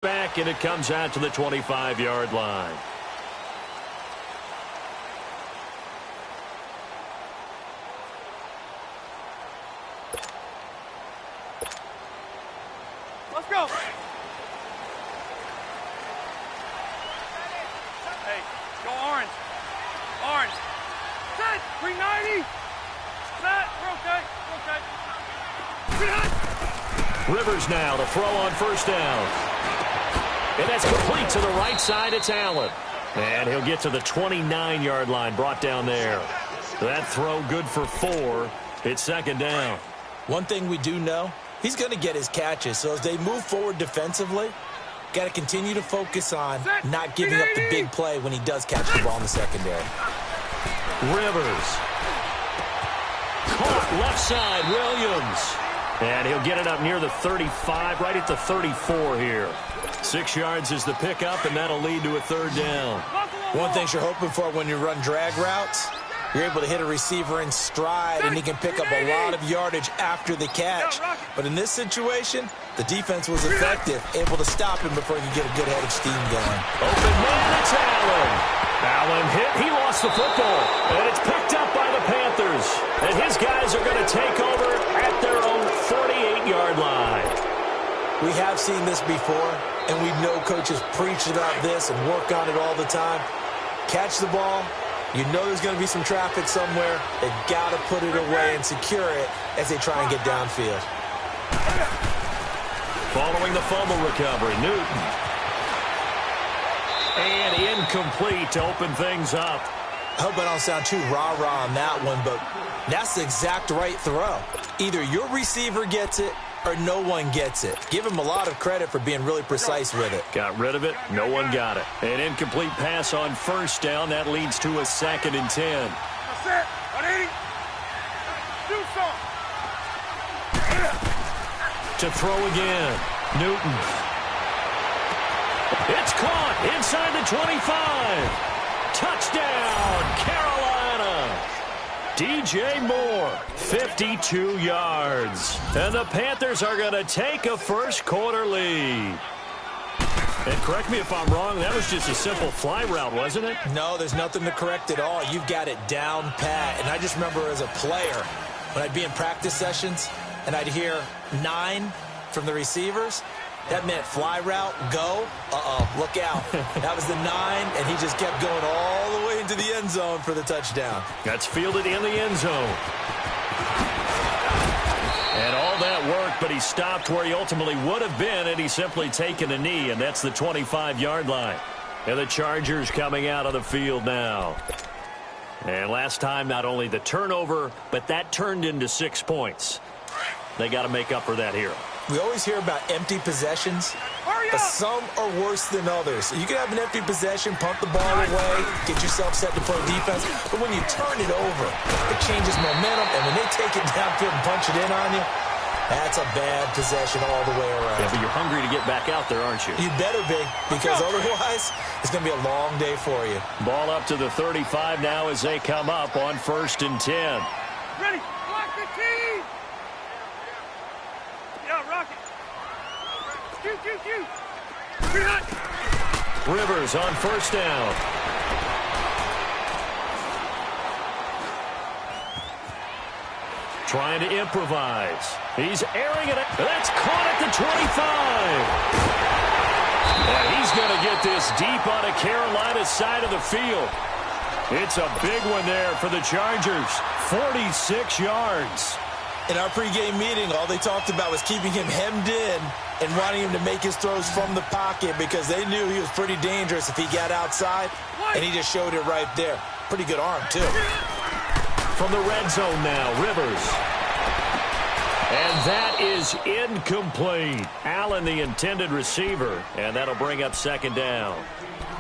Back, and it comes out to the 25-yard line. Let's go. Hey, go orange. Orange. Set. 390. Set. We're okay. We're okay. Rivers now to throw on first down. And that's complete to the right side. It's Allen. And he'll get to the 29-yard line, brought down there. That throw good for 4. It's second down. One thing we do know, he's going to get his catches. So as they move forward defensively, got to continue to focus on not giving up the big play when he does catch the ball in the secondary. Rivers. Caught left side, Williams. And he'll get it up near the 35, right at the 34 here. 6 yards is the pickup, and that'll lead to a third down. One thing you're hoping for when you run drag routes, you're able to hit a receiver in stride, and he can pick up a lot of yardage after the catch. But in this situation, the defense was effective, able to stop him before he could get a good head of steam going. Open man, it's Allen. Allen hit. He lost the football, and it's picked up by the Panthers. And his guys are going to take over at their own 48-yard line. We have seen this before, and we know coaches preach about this and work on it all the time. Catch the ball. You know there's going to be some traffic somewhere. They've got to put it away and secure it as they try and get downfield. Following the fumble recovery, Newton. And incomplete to open things up. I hope I don't sound too rah-rah on that one, but that's the exact right throw. Either your receiver gets it or no one gets it. Give him a lot of credit for being really precise with it. Got rid of it. No one got it. An incomplete pass on first down. That leads to a 2nd and 10. That's it. 180. Do something. To throw again. Newton. It's caught inside the 25. Touchdown, Carolina. DJ Moore, 52 yards. And the Panthers are going to take a first-quarter lead. And correct me if I'm wrong, that was just a simple fly route, wasn't it? No, there's nothing to correct at all. You've got it down pat. And I just remember as a player, when I'd be in practice sessions and I'd hear 9 from the receivers, that meant fly route, go, look out. That was the 9, and he just kept going all the way into the end zone for the touchdown. That's fielded in the end zone. And all that worked, but he stopped where he ultimately would have been, and he's simply taken a knee, and that's the 25-yard line. And the Chargers coming out of the field now. And last time, not only the turnover, but that turned into 6 points. They got to make up for that here. We always hear about empty possessions, but some are worse than others. You can have an empty possession, pump the ball away, get yourself set to play defense, but when you turn it over, it changes momentum, and when they take it downfield and punch it in on you, that's a bad possession all the way around. Yeah, but you're hungry to get back out there, aren't you? You better be, because otherwise it's going to be a long day for you. Ball up to the 35 now as they come up on 1st and 10. Ready. Block the team. Yeah, rocket. Q. Rivers on first down. Trying to improvise. He's airing it. That's caught at the 25. And he's going to get this deep on a Carolina side of the field. It's a big one there for the Chargers. 46 yards. In our pregame meeting, all they talked about was keeping him hemmed in and wanting him to make his throws from the pocket because they knew he was pretty dangerous if he got outside, and he just showed it right there. Pretty good arm, too. From the red zone now, Rivers. And that is incomplete. Allen, the intended receiver, and that'll bring up 2nd down.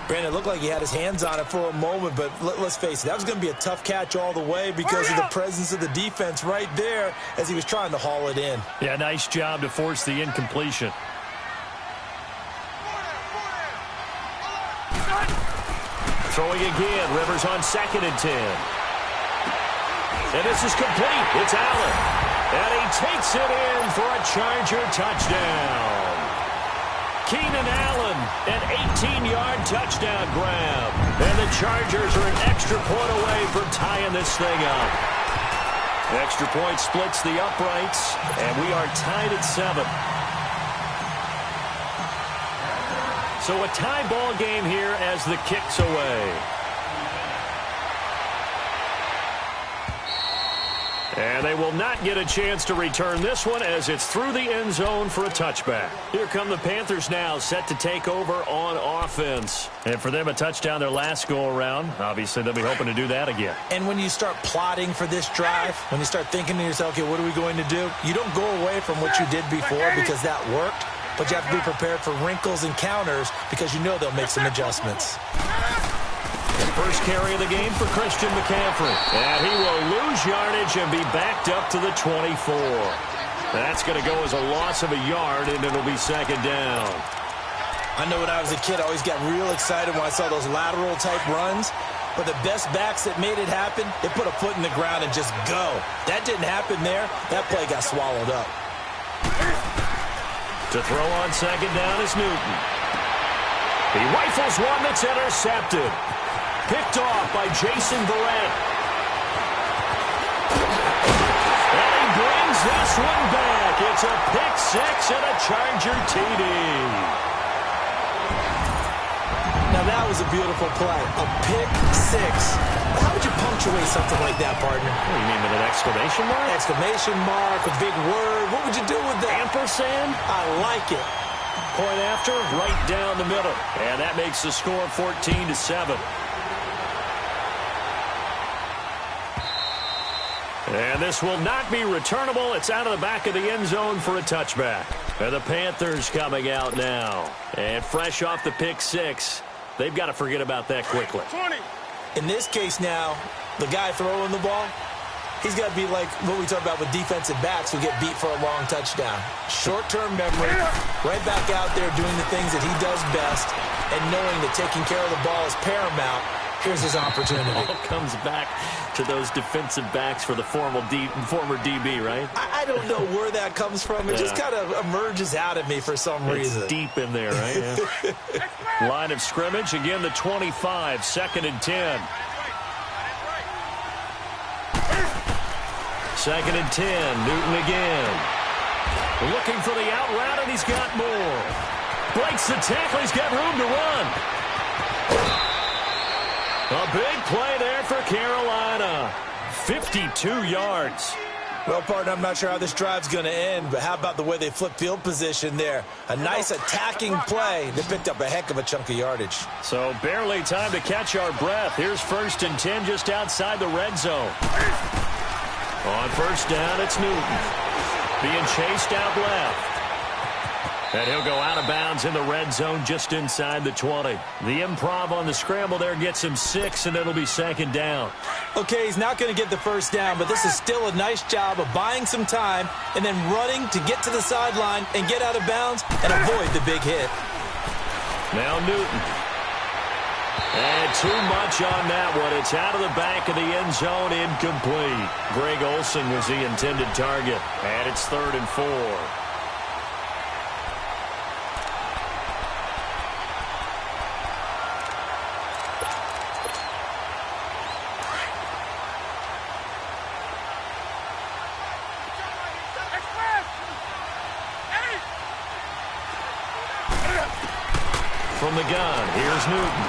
Brandon, it looked like he had his hands on it for a moment, but let's face it, that was going to be a tough catch all the way because of the presence of the defense right there as he was trying to haul it in. Yeah, nice job to force the incompletion. Throwing again, Rivers on 2nd and 10. And this is complete. It's Allen. And he takes it in for a Charger touchdown. Keenan Allen, an 18-yard touchdown grab. And the Chargers are an extra point away from tying this thing up. Extra point splits the uprights, and we are tied at 7. So a tie ball game here as the kick's away. And they will not get a chance to return this one as it's through the end zone for a touchback. Here come the Panthers now, set to take over on offense. And for them, a touchdown their last go-around. Obviously, they'll be hoping to do that again. And when you start plotting for this drive, when you start thinking to yourself, okay, what are we going to do? You don't go away from what you did before because that worked, but you have to be prepared for wrinkles and counters because you know they'll make some adjustments. First carry of the game for Christian McCaffrey. And he will lose yardage and be backed up to the 24. That's going to go as a loss of a yard, and it'll be second down. I know when I was a kid, I always got real excited when I saw those lateral-type runs. But the best backs that made it happen, they put a foot in the ground and just go. That didn't happen there. That play got swallowed up. To throw on second down is Newton. He rifles one that's intercepted. Picked off by Jason Verrett. And he brings this one back. It's a pick six and a Charger TD. Now that was a beautiful play. A pick six. How would you punctuate something like that, partner? What do you mean, with an exclamation mark? Exclamation mark, a big word. What would you do with that? Ampersand? I like it. Point after, right down the middle. And that makes the score 14-7. And this will not be returnable. It's out of the back of the end zone for a touchback. And the Panthers coming out now. And fresh off the pick six, they've got to forget about that quickly. 20. In this case now, the guy throwing the ball, he's got to be like what we talk about with defensive backs who get beat for a long touchdown. Short-term memory, right back out there doing the things that he does best, and knowing that taking care of the ball is paramount. Here's his opportunity. It all comes back to those defensive backs for the former DB, right? I don't know where that comes from. It just kind of emerges out of me for some reason. It's deep in there, right? Yeah. Line of scrimmage, again the 25, second and 10. Second and 10, Newton again. Looking for the out route, and he's got more. Breaks the tackle, he's got room to run. A big play there for Carolina. 52 yards. Well, partner, I'm not sure how this drive's going to end, but how about the way they flip field position there? A nice attacking play. They picked up a heck of a chunk of yardage. So barely time to catch our breath. Here's first and 10 just outside the red zone. On first down, it's Newton. Being chased out left. And he'll go out of bounds in the red zone just inside the 20. The improv on the scramble there gets him 6, and it'll be second down. Okay, he's not going to get the first down, but this is still a nice job of buying some time and then running to get to the sideline and get out of bounds and avoid the big hit. Now Newton. And too much on that one. It's out of the back of the end zone, incomplete. Greg Olsen was the intended target. And it's 3rd and 4. From the gun, here's Newton.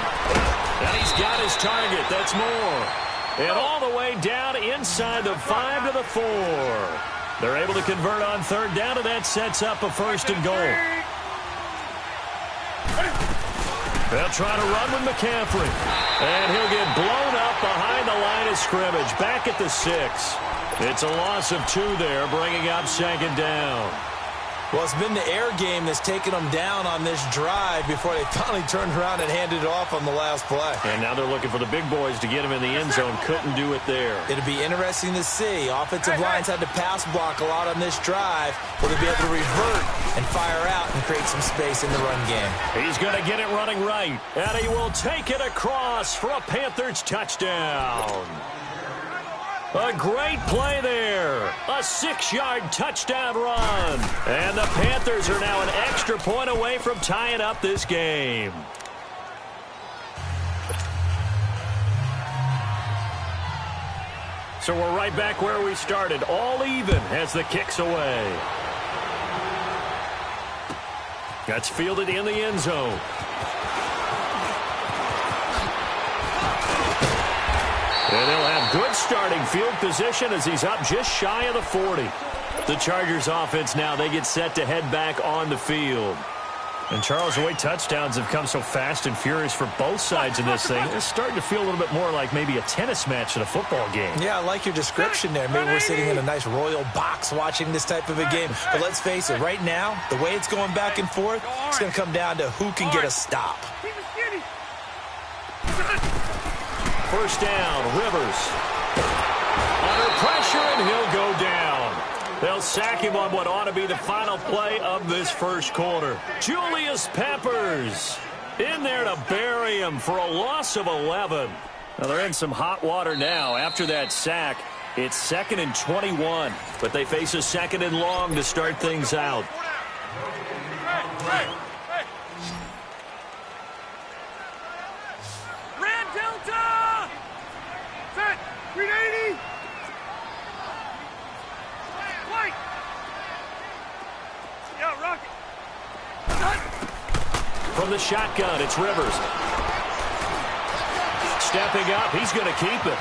And he's got his target. That's more. And all the way down inside the 5 to the 4. They're able to convert on third down, and that sets up a first and goal. They'll try to run with McCaffrey. And he'll get blown up behind the line of scrimmage. Back at the 6. It's a loss of 2 there, bringing up second down. Well, it's been the air game that's taken them down on this drive before they finally turned around and handed it off on the last play. And now they're looking for the big boys to get him in the end zone. Couldn't do it there. It'll be interesting to see. Offensive lines had to pass block a lot on this drive. Will they be able to revert and fire out and create some space in the run game? He's going to get it running right. And he will take it across for a Panthers touchdown. A great play there. A 6-yard touchdown run. And the Panthers are now an extra point away from tying up this game. So we're right back where we started, all even as the kick's away. That's fielded in the end zone. And they'll have good starting field position as he's up just shy of the 40. The Chargers offense now, they get set to head back on the field. And Charles, the way touchdowns have come so fast and furious for both sides in this thing, it's starting to feel a little bit more like maybe a tennis match in a football game. Yeah, I like your description there. Maybe we're sitting in a nice royal box watching this type of a game. But let's face it, right now, the way it's going back and forth, it's going to come down to who can get a stop. First down, Rivers. Under pressure, and he'll go down. They'll sack him on what ought to be the final play of this first quarter. Julius Peppers in there to bury him for a loss of 11. Now they're in some hot water now. After that sack, it's 2nd and 21. But they face a 2nd and long to start things out. Red Delta! Set! 380! White! Yeah, rocket! From the shotgun, it's Rivers. Stepping up, he's going to keep it.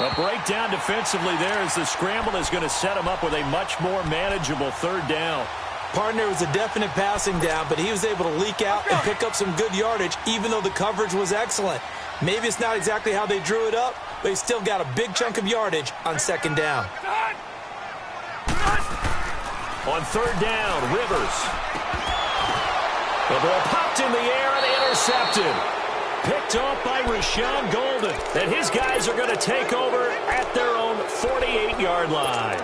A breakdown defensively there as the scramble is going to set him up with a much more manageable 3rd down. Partner was a definite passing down, but he was able to leak out and pick up some good yardage, even though the coverage was excellent. Maybe it's not exactly how they drew it up, but he still got a big chunk of yardage on 2nd down. On 3rd down, Rivers. The ball popped in the air and intercepted. Picked off by Rashawn Golden. And his guys are going to take over at their own 48-yard line.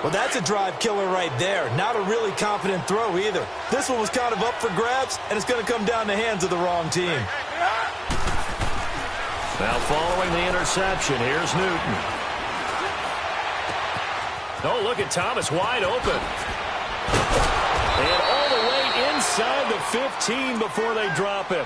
Well, that's a drive killer right there. Not a really confident throw either. This one was kind of up for grabs, and it's going to come down the hands of the wrong team. Now following the interception, here's Newton. Oh, look at Thomas wide open. And all the way inside the 15 before they drop him.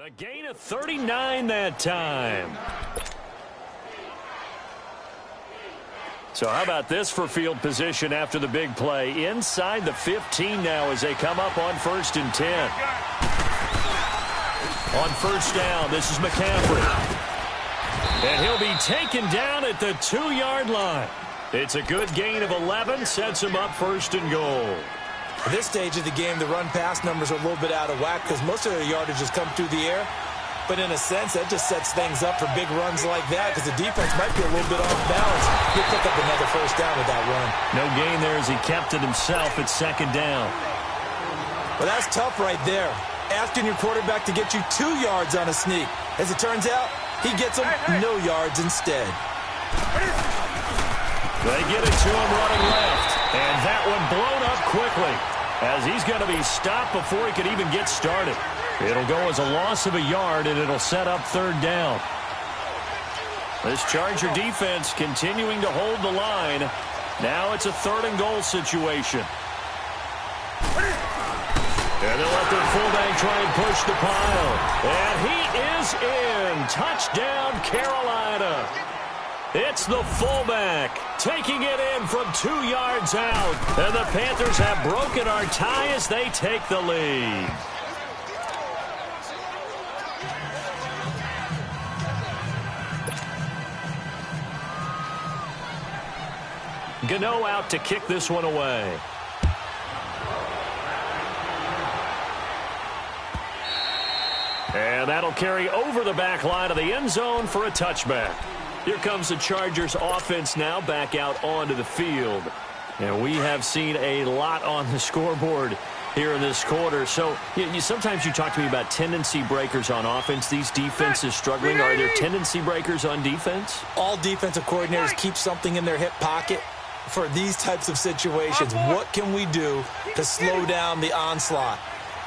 A gain of 39 that time. So how about this for field position after the big play? Inside the 15 now as they come up on 1st and 10. On 1st down, this is McCaffrey. And he'll be taken down at the 2-yard line. It's a good gain of 11, sets him up 1st and goal. At this stage of the game, the run-pass numbers are a little bit out of whack because most of their yardage has come through the air. But in a sense, that just sets things up for big runs like that because the defense might be a little bit off balance. He'll pick up another 1st down with that run. No gain there as he kept it himself at 2nd down. Well, that's tough right there. Asking your quarterback to get you 2 yards on a sneak. As it turns out, he gets them no yards instead. They get it to him running left. And that one blown up quickly as he's going to be stopped before he could even get started. It'll go as a loss of a yard, and it'll set up 3rd down. This Charger defense continuing to hold the line. Now it's a 3rd and goal situation. And they'll let their fullback try and push the pile. And he is in. Touchdown, Carolina. It's the fullback taking it in from 2 yards out. And the Panthers have broken our tie as they take the lead. Gano out to kick this one away. And that'll carry over the back line of the end zone for a touchback. Here comes the Chargers offense now back out onto the field. And we have seen a lot on the scoreboard here in this quarter. So sometimes you talk to me about tendency breakers on offense. These defenses struggling. Are there tendency breakers on defense? All defensive coordinators keep something in their hip pocket for these types of situations. What can we do to slow down the onslaught?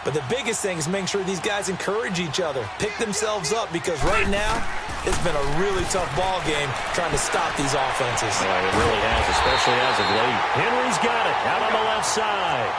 But the biggest thing is making sure these guys encourage each other, pick themselves up, because right now it's been a really tough ball game trying to stop these offenses. Yeah, it really has, especially as of late. Henry's got it out on the left side.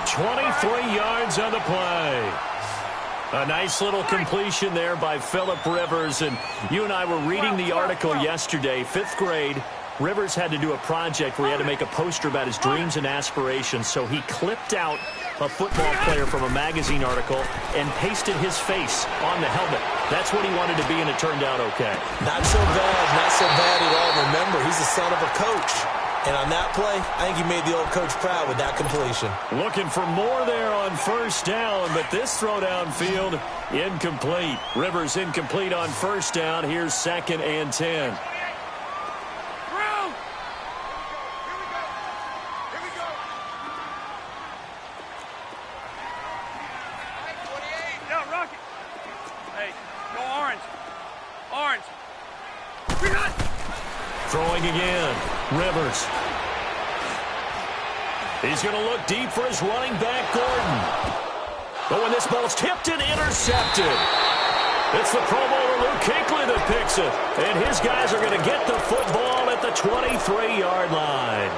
23 yards on the play. A nice little completion there by Phillip Rivers. And you and I were reading the article yesterday, 5th grade. Rivers had to do a project where he had to make a poster about his dreams and aspirations, so he clipped out a football player from a magazine article and pasted his face on the helmet. That's what he wanted to be, and it turned out okay. Not so bad at all. Remember, he's the son of a coach. And on that play, I think he made the old coach proud with that completion. Looking for more there on first down, but this throw downfield, incomplete. Rivers incomplete on first down. Here's 2nd and 10. Throwing again. Rivers. He's going to look deep for his running back, Gordon. But when this ball's tipped and intercepted, it's the Pro Bowler Luke Kuechly that picks it. And his guys are going to get the football at the 23-yard line.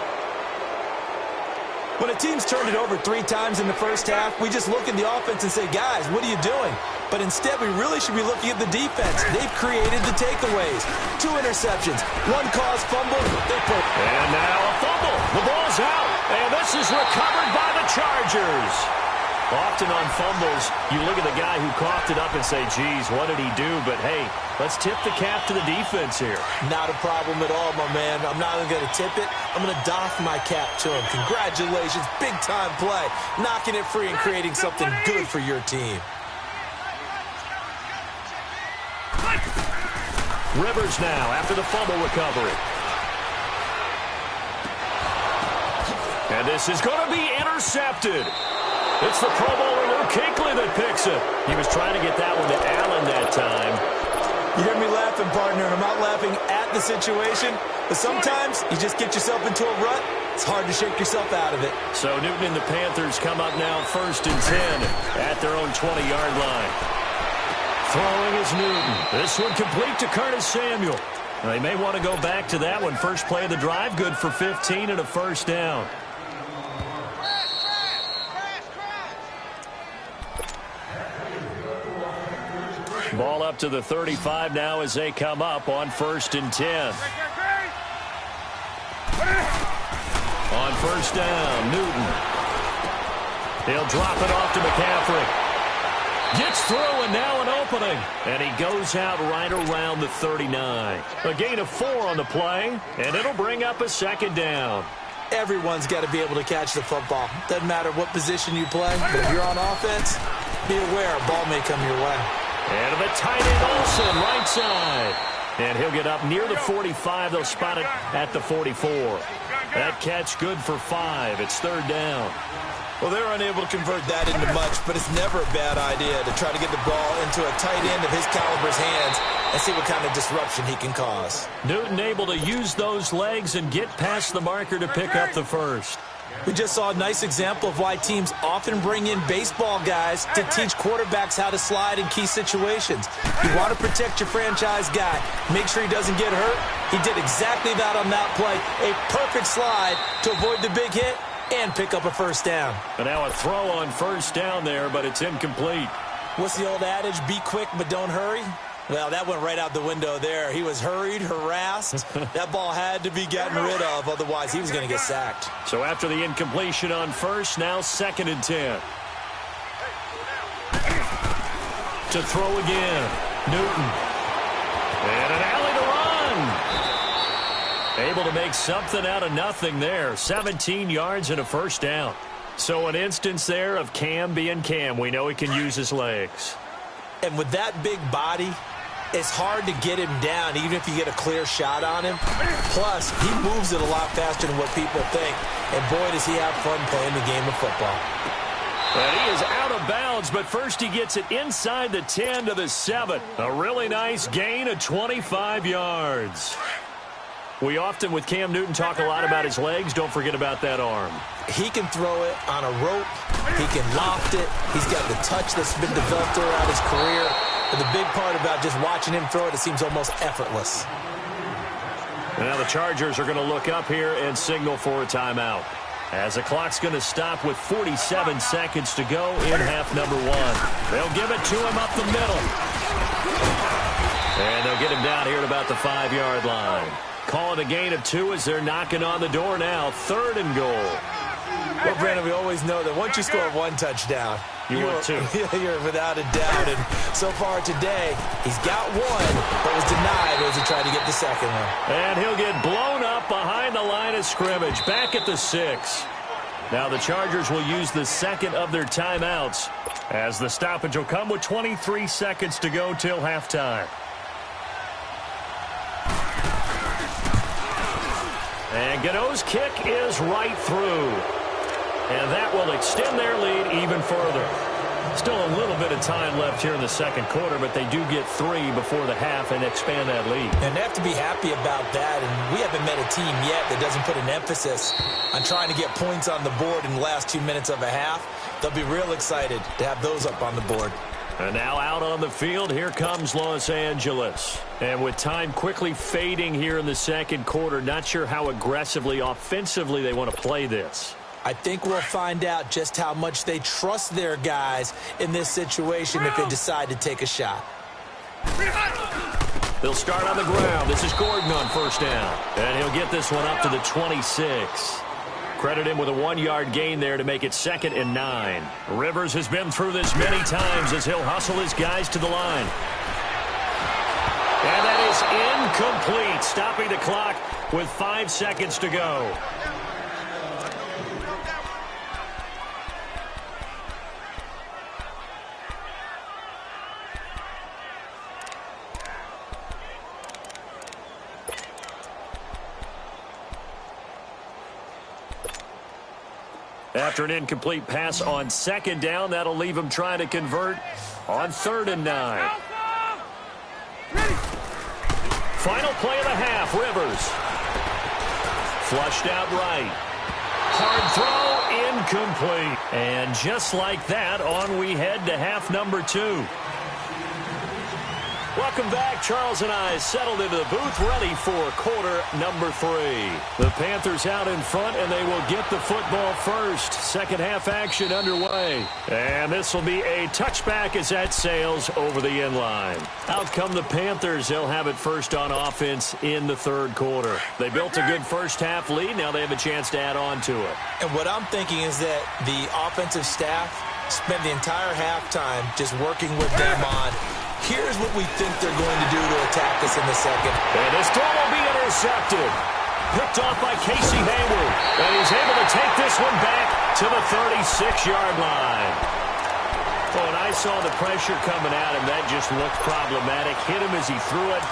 When a team's turned it over 3 times in the first half, we just look at the offense and say, guys, what are you doing? But instead, we really should be looking at the defense. They've created the takeaways. 2 interceptions, 1 caused fumble. And now a fumble. The ball's out. And this is recovered by the Chargers. Often on fumbles, you look at the guy who coughed it up and say, geez, what did he do? But, hey, let's tip the cap to the defense here. Not a problem at all, my man. I'm not even going to tip it. I'm going to doff my cap to him. Congratulations. Big-time play. Knocking it free and creating something good for your team. Rivers now after the fumble recovery. And this is going to be intercepted. It's the Pro Bowler Luke Kuechly that picks it. He was trying to get that one to Allen that time. You hear me laughing, partner, and I'm not laughing at the situation, but sometimes you just get yourself into a rut. It's hard to shake yourself out of it. So Newton and the Panthers come up now 1st and 10 at their own 20-yard line. Throwing is Newton. This one complete to Curtis Samuel. They may want to go back to that one. First play of the drive, good for 15 and a first down. Ball up to the 35 now as they come up on 1st and 10. On first down, Newton. He'll drop it off to McCaffrey. Gets through and now an opening. And he goes out right around the 39. A gain of 4 on the play, and it'll bring up a 2nd down. Everyone's got to be able to catch the football. Doesn't matter what position you play, but if you're on offense, be aware a ball may come your way. And the tight end Olsen, right side. And he'll get up near the 45. They'll spot it at the 44. That catch good for 5. It's 3rd down. Well, they're unable to convert that into much, but it's never a bad idea to try to get the ball into a tight end of his caliber's hands and see what kind of disruption he can cause. Newton able to use those legs and get past the marker to pick up the first. We just saw a nice example of why teams often bring in baseball guys to teach quarterbacks how to slide in key situations. You want to protect your franchise guy. Make sure he doesn't get hurt. He did exactly that on that play. A perfect slide to avoid the big hit and pick up a first down. And now a throw on first down there, but it's incomplete. What's the old adage? Be quick, but don't hurry. Well, that went right out the window there. He was hurried, harassed. That ball had to be gotten rid of, otherwise he was going to get sacked. So after the incompletion on first, now 2nd and 10. To throw again, Newton. And an alley to run. Able to make something out of nothing there. 17 yards and a first down. So an instance there of Cam being Cam. We know he can use his legs. And with that big body, it's hard to get him down, even if you get a clear shot on him. Plus, he moves it a lot faster than what people think. And boy, does he have fun playing the game of football. And he is out of bounds, but first he gets it inside the 10 to the 7. A really nice gain of 25 yards. We often, with Cam Newton, talk a lot about his legs. Don't forget about that arm. He can throw it on a rope. He can loft it. He's got the touch that's been developed throughout his career. But the big part about just watching him throw it, it seems almost effortless. And now the Chargers are going to look up here and signal for a timeout, as the clock's going to stop with 47 seconds to go in half number 1. They'll give it to him up the middle. And they'll get him down here at about the 5-yard line. Call it a gain of 2 as they're knocking on the door now. 3rd and goal. Well, Brandon, we always know that once you score 1 touchdown, you're 2. You're without a doubt. And so far today, he's got 1, but was denied as he tried to get the second one. And he'll get blown up behind the line of scrimmage, back at the 6. Now the Chargers will use the second of their timeouts, as the stoppage will come with 23 seconds to go till halftime. And Gano's kick is right through. And that will extend their lead even further. Still a little bit of time left here in the second quarter, but they do get 3 before the half and expand that lead. And they have to be happy about that. And we haven't met a team yet that doesn't put an emphasis on trying to get points on the board in the last 2 minutes of a half. They'll be real excited to have those up on the board. And now out on the field, here comes Los Angeles. And with time quickly fading here in the second quarter, not sure how aggressively, offensively they want to play this. I think we'll find out just how much they trust their guys in this situation if they decide to take a shot. They'll start on the ground. This is Gordon on first down. And he'll get this one up to the 26. Credit him with a 1-yard gain there to make it 2nd and 9. Rivers has been through this many times as he'll hustle his guys to the line. And that is incomplete, stopping the clock with 5 seconds to go. After an incomplete pass on 2nd down, that'll leave him trying to convert on 3rd and 9. Final play of the half, Rivers. Flushed out right. Hard throw, incomplete. And just like that, on we head to half number 2. Welcome back. Charles and I settled into the booth, ready for quarter number 3. The Panthers out in front, and they will get the football first. Second half action underway. And this will be a touchback as that sails over the end line. Out come the Panthers. They'll have it first on offense in the 3rd quarter. They built a good first half lead. Now they have a chance to add on to it. And what I'm thinking is that the offensive staff spent the entire halftime just working with them on, here's what we think they're going to do to attack us in the second. And this throw will be intercepted. Picked off by Casey Hayward. And he's able to take this one back to the 36-yard line. Oh, and I saw the pressure coming at him. That just looked problematic. Hit him as he threw it,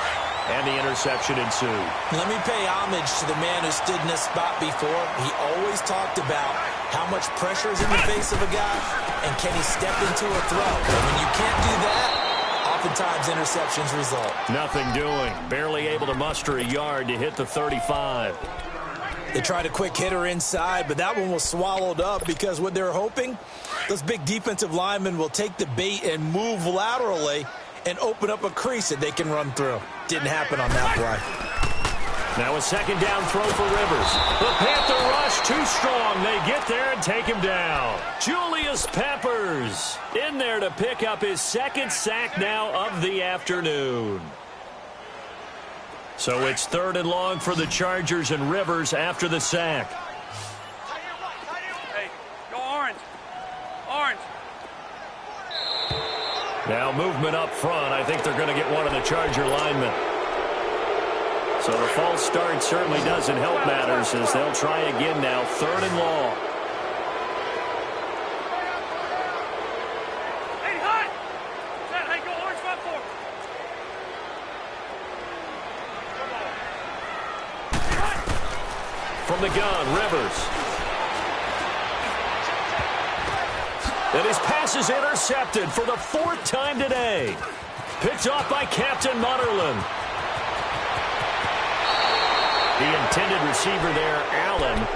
and the interception ensued. Let me pay homage to the man who stood in this spot before. He always talked about how much pressure is in the face of a guy, and can he step into a throw. And when you can't do that, oftentimes interceptions result. Nothing doing. Barely able to muster a yard to hit the 35. They tried a quick hitter inside, but that one was swallowed up because what they're hoping, those big defensive linemen will take the bait and move laterally and open up a crease that they can run through. Didn't happen on that play. Now a 2nd down throw for Rivers. The Panther rush too strong. They get there and take him down. Julius Peppers in there to pick up his second sack now of the afternoon. So it's 3rd and long for the Chargers, and Rivers after the sack. Hey, go orange. Orange. Now movement up front. I think they're going to get one of the Charger linemen. So the false start certainly doesn't help matters as they'll try again now. 3rd and long. Hey, hot. Set, hey, go orange front four. From the gun, Rivers. And his pass is intercepted for the 4th time today. Picked off by Captain Mutterland. The intended receiver there, Allen.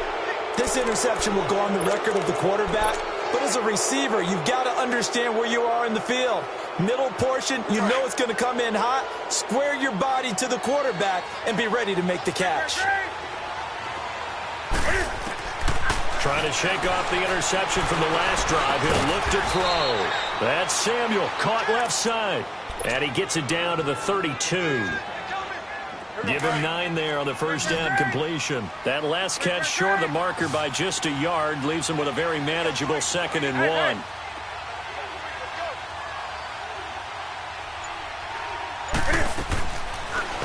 This interception will go on the record of the quarterback, but as a receiver, you've got to understand where you are in the field. Middle portion, you know it's going to come in hot. Square your body to the quarterback and be ready to make the catch. Trying to shake off the interception from the last drive. He'll look to throw. That's Samuel, caught left side. And he gets it down to the 32. Give him 9 there on the first down completion. That last catch short of the marker by just a yard leaves him with a very manageable 2nd and 1.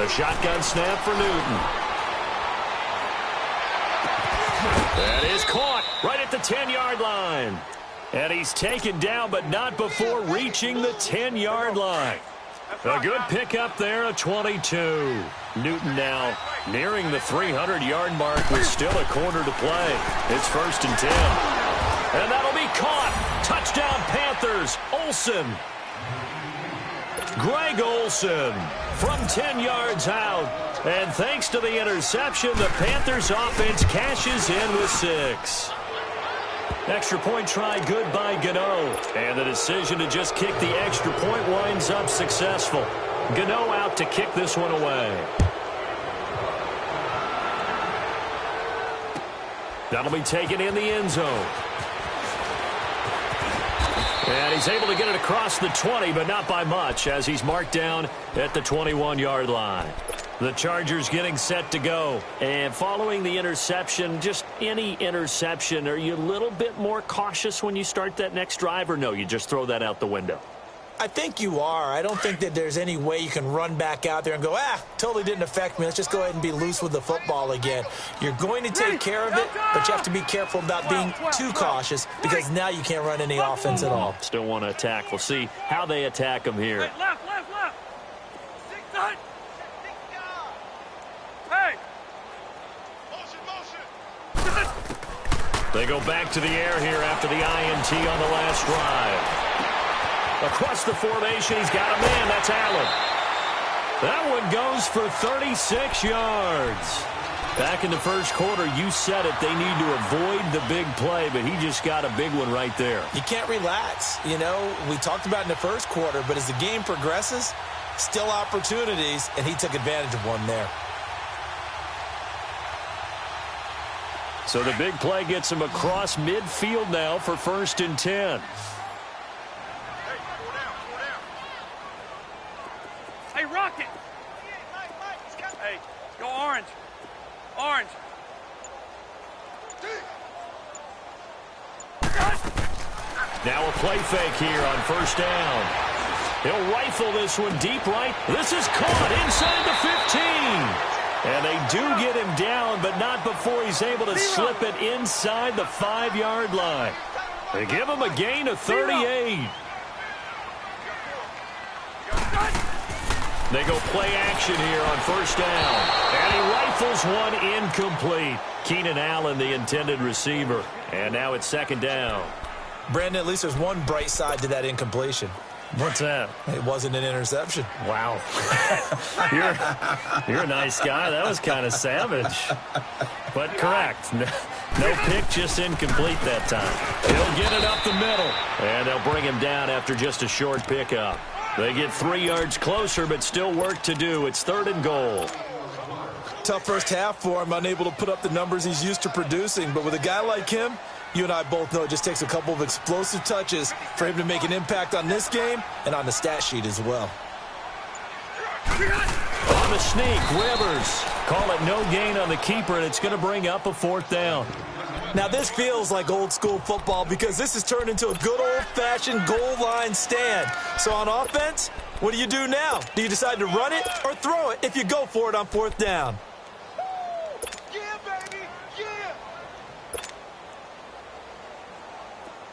A shotgun snap for Newton. That is caught right at the 10-yard line. And he's taken down, but not before reaching the 10-yard line. A good pickup there, a 22. Newton now nearing the 300-yard mark with still a quarter to play. It's 1st and 10. And that'll be caught. Touchdown, Panthers. Olsen. Greg Olsen from 10 yards out. And thanks to the interception, the Panthers offense cashes in with 6. Extra point try good by Gano. And the decision to just kick the extra point winds up successful. Gano out to kick this one away. That'll be taken in the end zone. And he's able to get it across the 20, but not by much, as he's marked down at the 21-yard line. The Chargers getting set to go. And following the interception, just any interception, are you a little bit more cautious when you start that next drive, or no, you just throw that out the window? I think you are. I don't think that there's any way you can run back out there and go, totally didn't affect me. Let's just go ahead and be loose with the football again. You're going to take care of it, but you have to be careful about being too cautious because now you can't run any offense at all. Still want to attack. We'll see how they attack him here. Left. Hey. They go back to the air here after the INT on the last drive. Across the formation, he's got a man. That's Allen. That one goes for 36 yards. Back in the first quarter, you said it. They need to avoid the big play, but he just got a big one right there. You can't relax. You know, we talked about in the first quarter, but as the game progresses, still opportunities, and he took advantage of one there. So the big play gets him across midfield now for 1st and 10. Hey, Rocket. Hey, go orange. Orange. Now a play fake here on 1st down. He'll rifle this one deep right. This is caught inside the 15. And they do get him down, but not before he's able to slip it inside the 5-yard line. They give him a gain of 38. They go play action here on 1st down. And he rifles one incomplete. Keenan Allen, the intended receiver. And now it's 2nd down. Brandon, at least there's one bright side to that incompletion. What's that? It wasn't an interception. Wow. You're a nice guy. That was kind of savage. But correct. No pick, just incomplete that time. He'll get it up the middle. And they'll bring him down after just a short pickup. They get 3 yards closer, but still work to do. It's 3rd and goal. Tough first half for him, unable to put up the numbers he's used to producing. But with a guy like him, you and I both know it just takes a couple of explosive touches for him to make an impact on this game and on the stat sheet as well. On the sneak, Rivers. Call it no gain on the keeper, and it's going to bring up a 4th down. Now, this feels like old-school football because this has turned into a good old-fashioned goal line stand. So on offense, what do you do now? Do you decide to run it or throw it if you go for it on 4th down?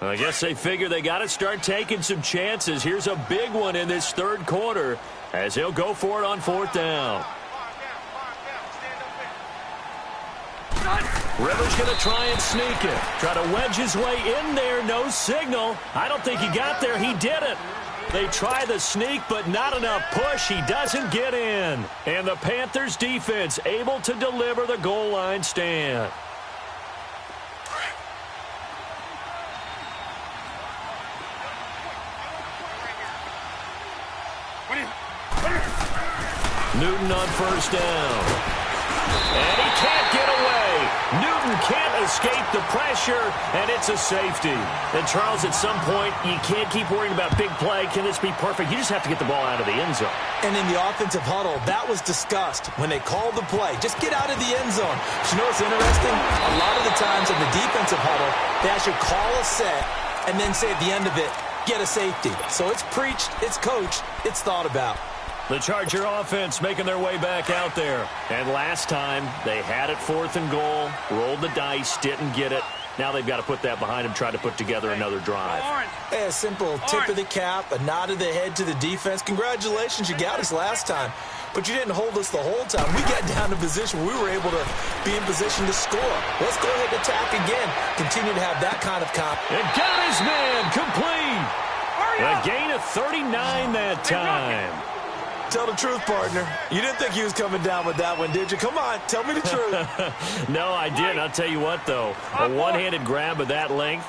I guess they figure they got to start taking some chances. Here's a big one in this 3rd quarter as he'll go for it on 4th down. Rivers going to try and sneak it. Try to wedge his way in there. No signal. I don't think he got there. He didn't. They try the sneak, but not enough push. He doesn't get in. And the Panthers defense able to deliver the goal line stand. Newton on 1st down. And he can't get away. Newton can't escape the pressure, and it's a safety. And, Charles, at some point, you can't keep worrying about big play. Can this be perfect? You just have to get the ball out of the end zone. And in the offensive huddle, that was discussed when they called the play. Just get out of the end zone. But you know what's interesting? A lot of the times in the defensive huddle, they actually call a set and then say at the end of it, get a safety. So it's preached, it's coached, it's thought about. The Charger offense making their way back out there. And last time, they had it 4th and goal, rolled the dice, didn't get it. Now they've got to put that behind them, try to put together another drive. Hey, a simple tip of the cap, a nod of the head to the defense. Congratulations, you got us last time. But you didn't hold us the whole time. We got down to position where we were able to be in position to score. Let's go ahead and attack again. Continue to have that kind of confidence. And got his man complete. A gain of 39 that time. Tell the truth, partner. You didn't think he was coming down with that one, did you? Come on, tell me the truth. No, I didn't. I'll tell you what, though. A one-handed grab of that length.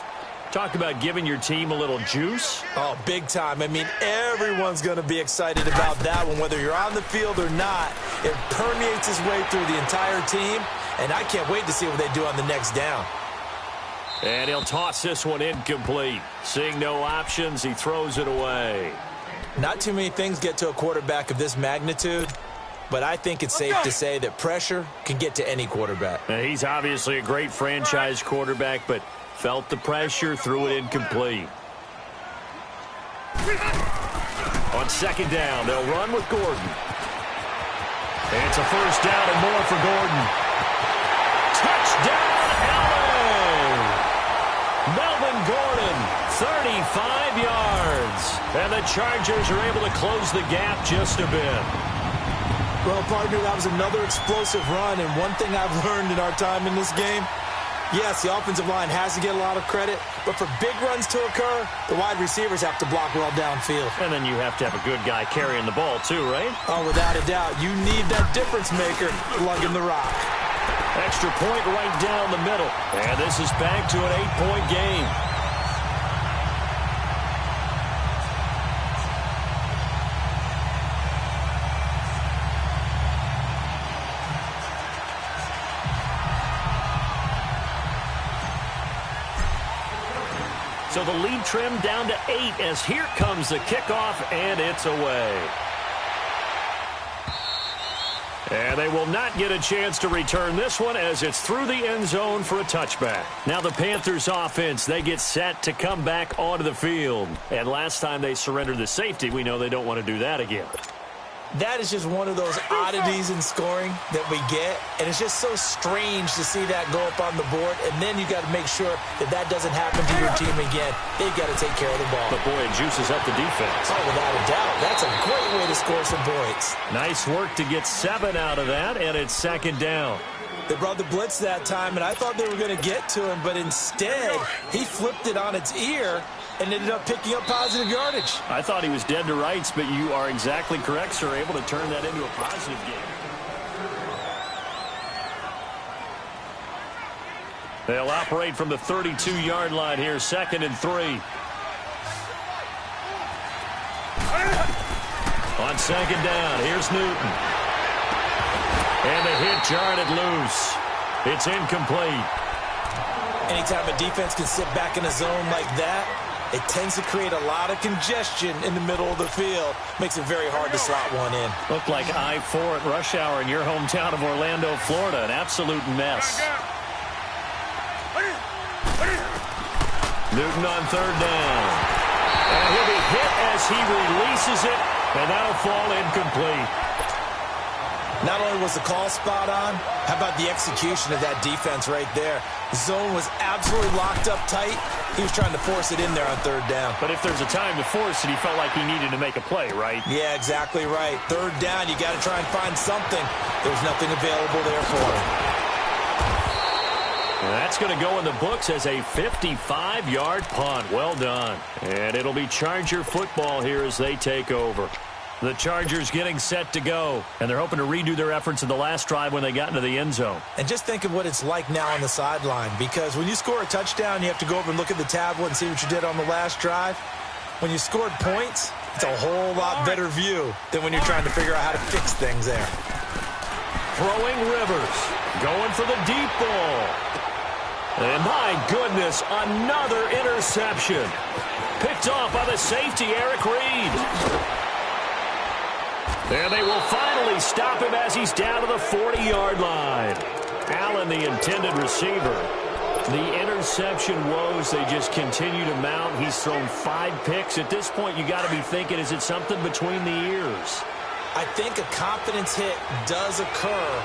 Talk about giving your team a little juice. Oh, big time. I mean, everyone's going to be excited about that one, whether you're on the field or not. It permeates its way through the entire team, and I can't wait to see what they do on the next down. And he'll toss this one incomplete. Seeing no options, he throws it away. Not too many things get to a quarterback of this magnitude, but I think it's safe to say that pressure can get to any quarterback. Now, he's obviously a great franchise quarterback, but felt the pressure, threw it incomplete. On 2nd down, they'll run with Gordon. And it's a 1st down and more for Gordon. Touchdown, LA! Melvin Gordon, 35 yards. And the Chargers are able to close the gap just a bit. Well, partner, that was another explosive run, and one thing I've learned in our time in this game, yes, the offensive line has to get a lot of credit, but for big runs to occur, the wide receivers have to block well downfield. And then you have to have a good guy carrying the ball too, right? Oh, without a doubt. You need that difference maker lugging the rock. Extra point right down the middle. And this is back to an 8-point game. So the lead trimmed down to 8 as here comes the kickoff, and it's away. And they will not get a chance to return this one as it's through the end zone for a touchback. Now the Panthers offense, they get set to come back onto the field. And last time they surrendered the safety, we know they don't want to do that again. That is just one of those oddities in scoring that we get, and it's just so strange to see that go up on the board, and then you got to make sure that that doesn't happen to your team again. They've got to take care of the ball. But boy, it juices up the defense. Oh, without a doubt. That's a great way to score some points. Nice work to get 7 out of that, and it's 2nd down. They brought the blitz that time, and I thought they were going to get to him, but instead, he flipped it on its ear and ended up picking up positive yardage. I thought he was dead to rights, but you are exactly correct, sir. Able to turn that into a positive game. They'll operate from the 32-yard line here, 2nd and 3. On 2nd down, here's Newton. And the hit jarred it loose. It's incomplete. Anytime a defense can sit back in a zone like that, it tends to create a lot of congestion in the middle of the field. Makes it very hard to slot one in. Looked like I-4 at rush hour in your hometown of Orlando, Florida. An absolute mess. Newton on third down. And he'll be hit as he releases it, and that'll fall incomplete. Not only was the call spot on, how about the execution of that defense right there? The zone was absolutely locked up tight. He was trying to force it in there on third down. But if there's a time to force it, he felt like he needed to make a play, right? Yeah, exactly right. Third down, you got to try and find something. There's nothing available there for him. And that's going to go in the books as a 55-yard punt. Well done. And it'll be Charger football here as they take over. The Chargers getting set to go, and they're hoping to redo their efforts in the last drive when they got into the end zone. And just think of what it's like now on the sideline, because when you score a touchdown, you have to go over and look at the tablet and see what you did on the last drive. When you scored points, it's a whole lot better view than when you're trying to figure out how to fix things there. Throwing Rivers, going for the deep ball. And my goodness, another interception. Picked off by the safety, Eric Reed. And they will finally stop him as he's down to the 40-yard line. Allen, the intended receiver. The interception woes, they just continue to mount. He's thrown 5 picks. At this point, you got to be thinking, is it something between the ears? I think a confidence hit does occur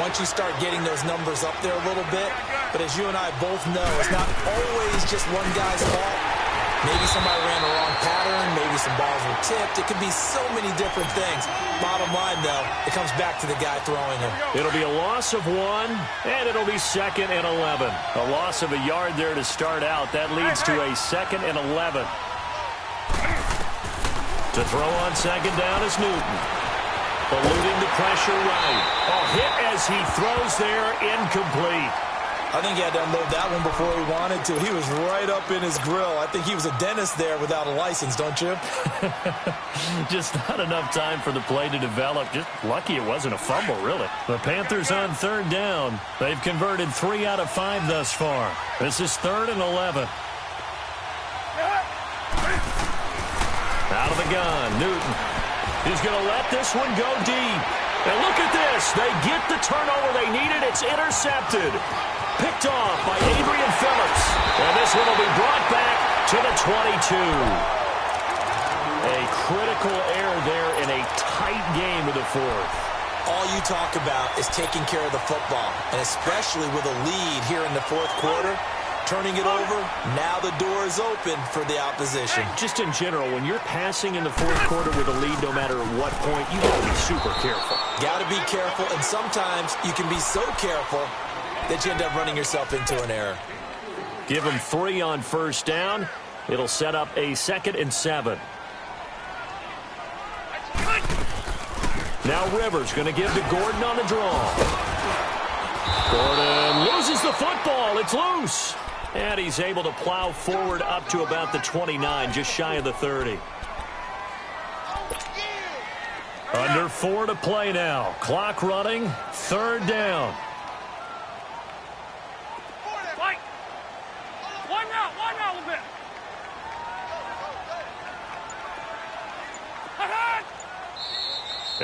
once you start getting those numbers up there a little bit. But as you and I both know, it's not always just one guy's fault. Maybe somebody ran the wrong pattern. Maybe some balls were tipped. It could be so many different things. Bottom line, though, it comes back to the guy throwing them. It'll be a loss of 1, and it'll be 2nd and 11. A loss of a yard there to start out. That leads to a 2nd and 11. To throw on 2nd down is Newton. Eluding the pressure right. A hit as he throws there, incomplete. I think he had to unload that one before he wanted to. He was right up in his grill. I think he was a dentist there without a license, don't you? Just not enough time for the play to develop. Just lucky it wasn't a fumble, really. The Panthers on 3rd down. They've converted 3 out of 5 thus far. This is 3rd and 11. Out of the gun, Newton. He's going to let this one go deep. And look at this. They get the turnover they needed. It's intercepted. Picked off by Adrian Phillips. And this one will be brought back to the 22. A critical error there in a tight game of the 4th. All you talk about is taking care of the football, and especially with a lead here in the 4th quarter. Turning it over, now the door is open for the opposition. Just in general, when you're passing in the 4th quarter with a lead, no matter what point, you got to be super careful. Got to be careful, and sometimes you can be so careful that you end up running yourself into an error. Give them 3 on 1st down. It'll set up a 2nd and 7. Now Rivers going to give to Gordon on the draw. Gordon loses the football. It's loose. And he's able to plow forward up to about the 29, just shy of the 30. Under 4 to play now. Clock running. 3rd down. One out a little bit.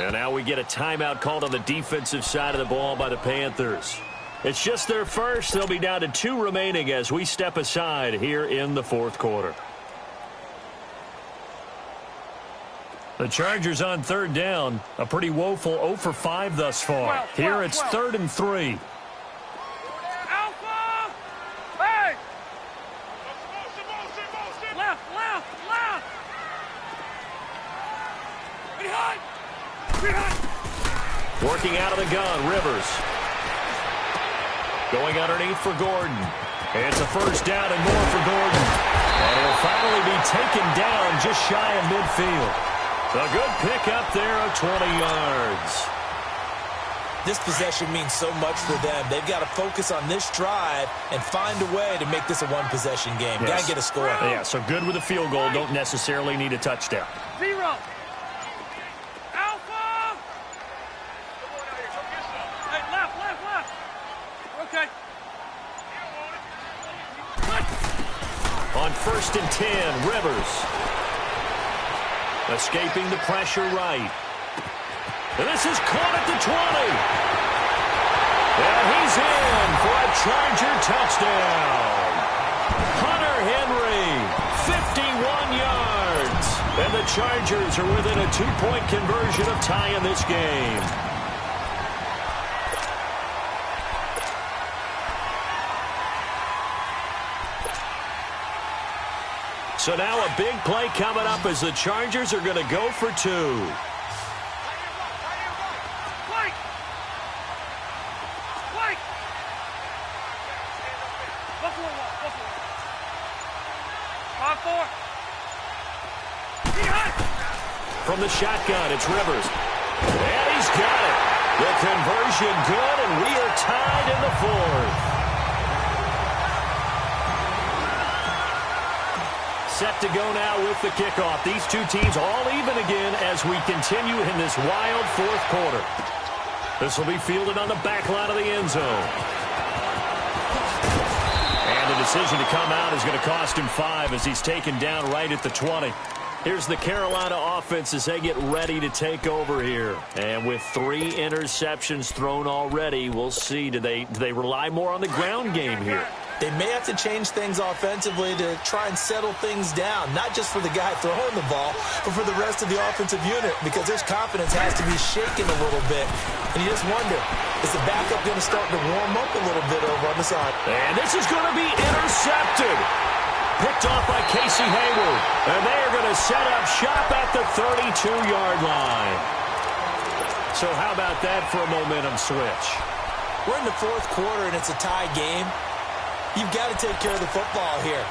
And now we get a timeout called on the defensive side of the ball by the Panthers. It's just their first. They'll be down to 2 remaining as we step aside here in the 4th quarter. The Chargers on 3rd down. A pretty woeful 0 for 5 thus far. Here it's 3rd and 3. Alpha! Hey! Left! Behind! Working out of the gun, Rivers. Going underneath for Gordon. It's a 1st down and more for Gordon. And he'll finally be taken down just shy of midfield. A good pick up there of 20 yards. This possession means so much for them. They've got to focus on this drive and find a way to make this a one-possession game. Yes. Got to get a score. Yeah, so good with a field goal. Don't necessarily need a touchdown. 0. first and 10. Rivers. Escaping the pressure right. And this is caught at the 20. And he's in for a Charger touchdown. Hunter Henry, 51 yards. And the Chargers are within a 2-point conversion of tying this game. So now a big play coming up as the Chargers are going to go for 2. From the shotgun, it's Rivers. And he's got it. The conversion good, and we are tied in the 4th. Set to go now with the kickoff. These two teams all even again as we continue in this wild 4th quarter. This will be fielded on the back line of the end zone. And the decision to come out is going to cost him 5 as he's taken down right at the 20. Here's the Carolina offense as they get ready to take over here. And with 3 interceptions thrown already, we'll see. Do they rely more on the ground game here? They may have to change things offensively to try and settle things down, not just for the guy throwing the ball, but for the rest of the offensive unit, because their confidence has to be shaken a little bit. And you just wonder, is the backup going to start to warm up a little bit over on the side? And this is going to be intercepted. Picked off by Casey Hayward. And they are going to set up shop at the 32-yard line. So how about that for a momentum switch? We're in the 4th quarter, and it's a tie game. You've got to take care of the football here.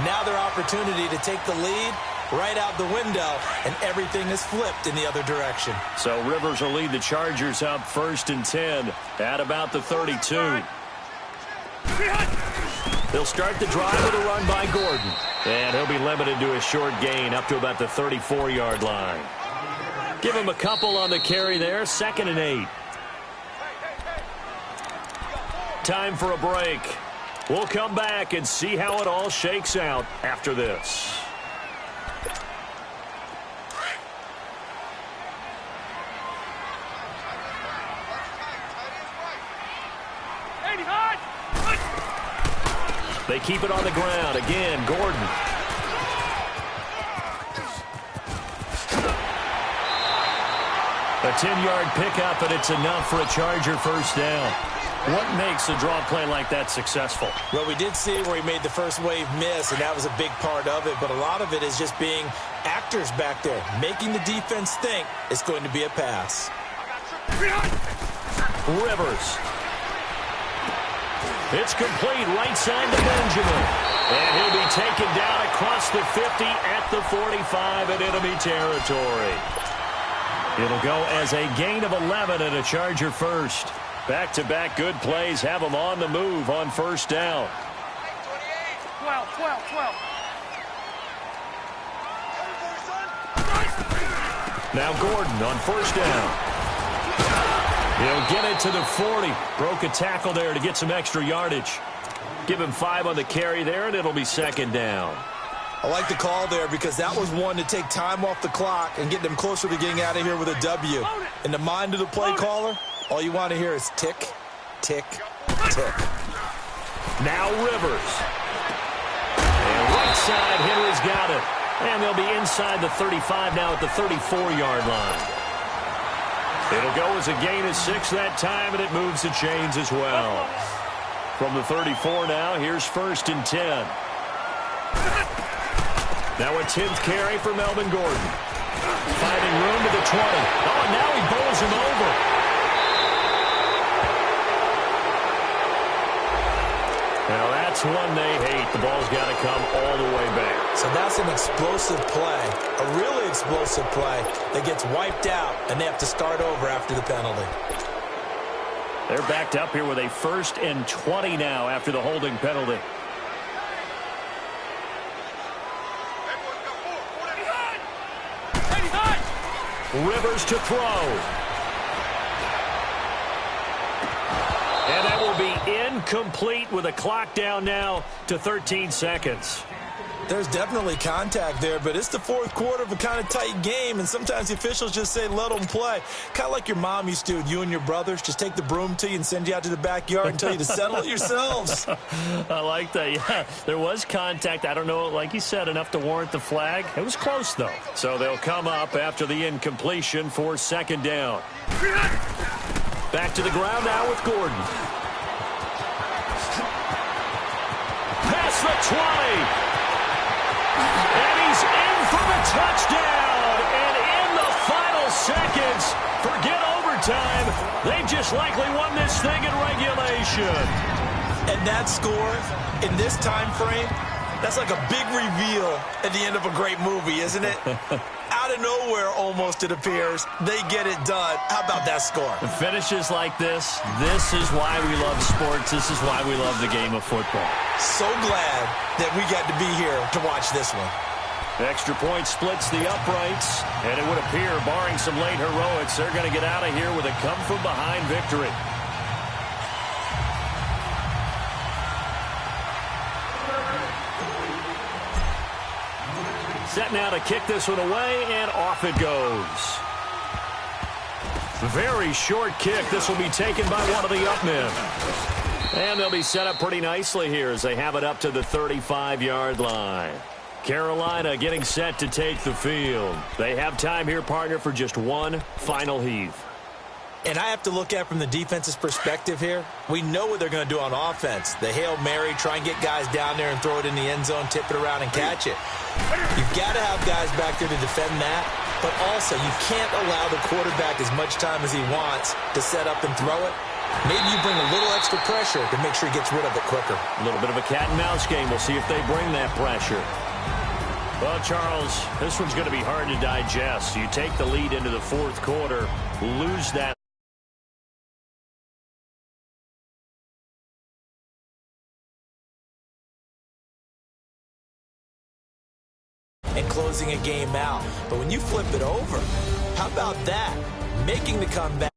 Now their opportunity to take the lead right out the window, and everything is flipped in the other direction. So Rivers will lead the Chargers up 1st and 10 at about the 32. They'll start the drive with a run by Gordon. And he'll be limited to a short gain up to about the 34-yard line. Give him a couple on the carry there. 2nd and 8. Time for a break. We'll come back and see how it all shakes out after this. They keep it on the ground. Again, Gordon. A 10-yard pickup, and it's enough for a Charger first down. What makes a draw play like that successful? Well, we did see where he made the first wave miss, and that was a big part of it. But a lot of it is just being actors back there, making the defense think it's going to be a pass. Rivers. It's complete right side to Benjamin. And he'll be taken down across the 50 at the 45 in enemy territory. It'll go as a gain of 11 and a Charger first. Back-to-back good plays have them on the move on first down. 12. Now Gordon on first down. He'll get it to the 40. Broke a tackle there to get some extra yardage. Give him 5 on the carry there, and it'll be 2nd down. I like the call there because that was one to take time off the clock and get them closer to getting out of here with a W. In the mind of the play caller, all you want to hear is tick, tick, tick. Now Rivers. And right side, Henry's got it. And they'll be inside the 35 now at the 34-yard line. It'll go as a gain of 6 that time, and it moves the chains as well. From the 34 now, here's 1st and 10. Now a 10th carry for Melvin Gordon. Finding room to the 20. Oh, and now he bowls him over. Now that's one they hate. The ball's got to come all the way back. So that's an explosive play, a really explosive play that gets wiped out, and they have to start over after the penalty. They're backed up here with a 1st and 20 now after the holding penalty. Rivers to throw. And that will be incomplete with a clock down now to 13 seconds. There's definitely contact there, but it's the fourth quarter of a kind of tight game, and sometimes the officials just say, let them play. Kind of like your mom used to, you and your brothers, just take the broom to you and send you out to the backyard and tell you to settle it yourselves. I like that. Yeah, there was contact. I don't know, like you said, enough to warrant the flag. It was close, though. So they'll come up after the incompletion for second down. Back to the ground now with Gordon. Past the 20. And he's in for the touchdown. And in the final seconds, forget overtime, they've just likely won this thing in regulation. And that score, in this time frame, that's like a big reveal at the end of a great movie, isn't it? Out of nowhere, almost, it appears, they get it done. How about that score? The finishes like this is why we love sports. This is why we love the game of football. So glad that we got to be here to watch this one. Extra point splits the uprights, and it would appear, barring some late heroics, they're going to get out of here with a come-from-behind victory. Set now to kick this one away, and off it goes. Very short kick. This will be taken by one of the upmen. And they'll be set up pretty nicely here as they have it up to the 35-yard line. Carolina getting set to take the field. They have time here, partner, for just one final heave. And I have to look at it from the defense's perspective here. We know what they're going to do on offense. The Hail Mary, try and get guys down there and throw it in the end zone, tip it around and catch it. You've got to have guys back there to defend that, but also you can't allow the quarterback as much time as he wants to set up and throw it. Maybe you bring a little extra pressure to make sure he gets rid of it quicker. A little bit of a cat and mouse game. We'll see if they bring that pressure. Well, Charles, this one's going to be hard to digest. You take the lead into the fourth quarter, lose that. And closing a game out. But when you flip it over, how about that? Making the comeback.